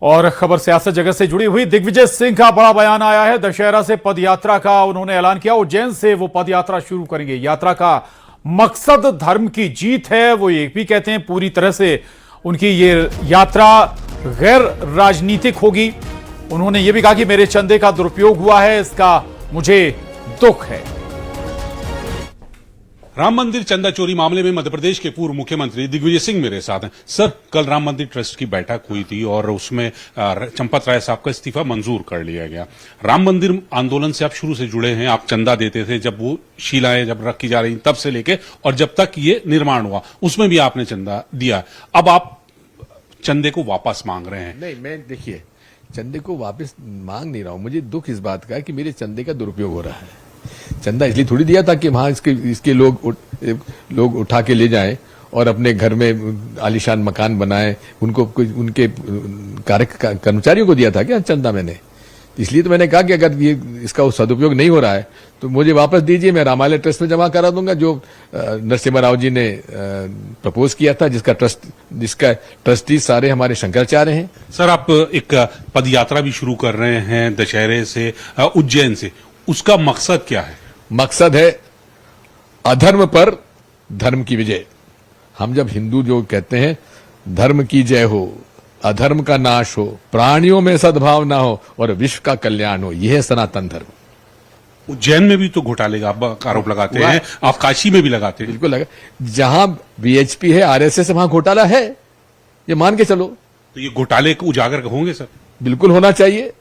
और खबर सियासत जगत से जुड़ी हुई। दिग्विजय सिंह का बड़ा बयान आया है। दशहरा से पदयात्रा का उन्होंने ऐलान किया। उज्जैन से वो पदयात्रा शुरू करेंगे। यात्रा का मकसद धर्म की जीत है। वो ये भी कहते हैं पूरी तरह से उनकी ये यात्रा गैर राजनीतिक होगी। उन्होंने ये भी कहा कि मेरे चंदे का दुरुपयोग हुआ है, इसका मुझे दुख है। राम मंदिर चंदा चोरी मामले में मध्य प्रदेश के पूर्व मुख्यमंत्री दिग्विजय सिंह मेरे साथ हैं। सर, कल राम मंदिर ट्रस्ट की बैठक हुई थी और उसमें चंपत राय साहब का इस्तीफा मंजूर कर लिया गया। राम मंदिर आंदोलन से आप शुरू से जुड़े हैं, आप चंदा देते थे जब वो शिलाएं जब रखी जा रही तब से लेके और जब तक ये निर्माण हुआ उसमें भी आपने चंदा दिया। अब आप चंदे को वापस मांग रहे हैं। नहीं, मैं देखिए चंदे को वापस मांग नहीं रहा हूं। मुझे दुख इस बात का है कि मेरे चंदे का दुरुपयोग हो रहा है। चंदा इसलिए थोड़ी दिया था कि वहां इसके लोग उठा के ले जाएं और अपने घर में आलीशान मकान बनाएं। उनको उनके कर्मचारियों को दिया था क्या चंदा मैंने? इसलिए तो मैंने कहा कि अगर ये इसका सदुपयोग नहीं हो रहा है तो मुझे वापस दीजिए, मैं रामालय ट्रस्ट में जमा करा दूंगा जो नरसिम्हा राव जी ने प्रपोज किया था, जिसका ट्रस्टी सारे हमारे शंकराचार्य हैं। सर, आप एक पदयात्रा भी शुरू कर रहे हैं दशहरे से उज्जैन से, उसका मकसद क्या है? मकसद है अधर्म पर धर्म की विजय। हम जब हिंदू जो कहते हैं धर्म की जय हो, अधर्म का नाश हो, प्राणियों में सद्भाव ना हो और विश्व का कल्याण हो, यह है सनातन धर्म। उज्जैन में भी तो घोटाले का आरोप लगाते हैं, आप काशी में भी लगाते हैं। बिल्कुल लगा। जहां बीएचपी है, आरएसएस है, वहां घोटाला है, ये मान के चलो। तो ये घोटाले को उजागर होंगे सर? बिल्कुल होना चाहिए,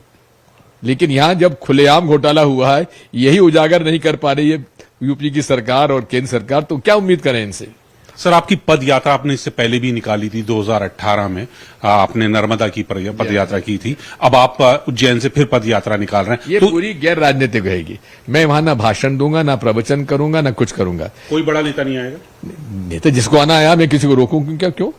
लेकिन यहां जब खुलेआम घोटाला हुआ है, यही उजागर नहीं कर पा रही है यूपी की सरकार और केंद्र सरकार, तो क्या उम्मीद करें इनसे? सर, आपकी पद यात्रा आपने इससे पहले भी निकाली थी 2018 में, आपने नर्मदा की पद यात्रा की थी। अब आप उज्जैन से फिर पद यात्रा निकाल रहे हैं। ये पूरी गैर राजनीतिक रहेगी। मैं वहां ना भाषण दूंगा, ना प्रवचन करूंगा, ना कुछ करूंगा। कोई बड़ा नेता नहीं आएगा? नेता जिसको आना आया, मैं किसी को रोकूं क्या? क्यों?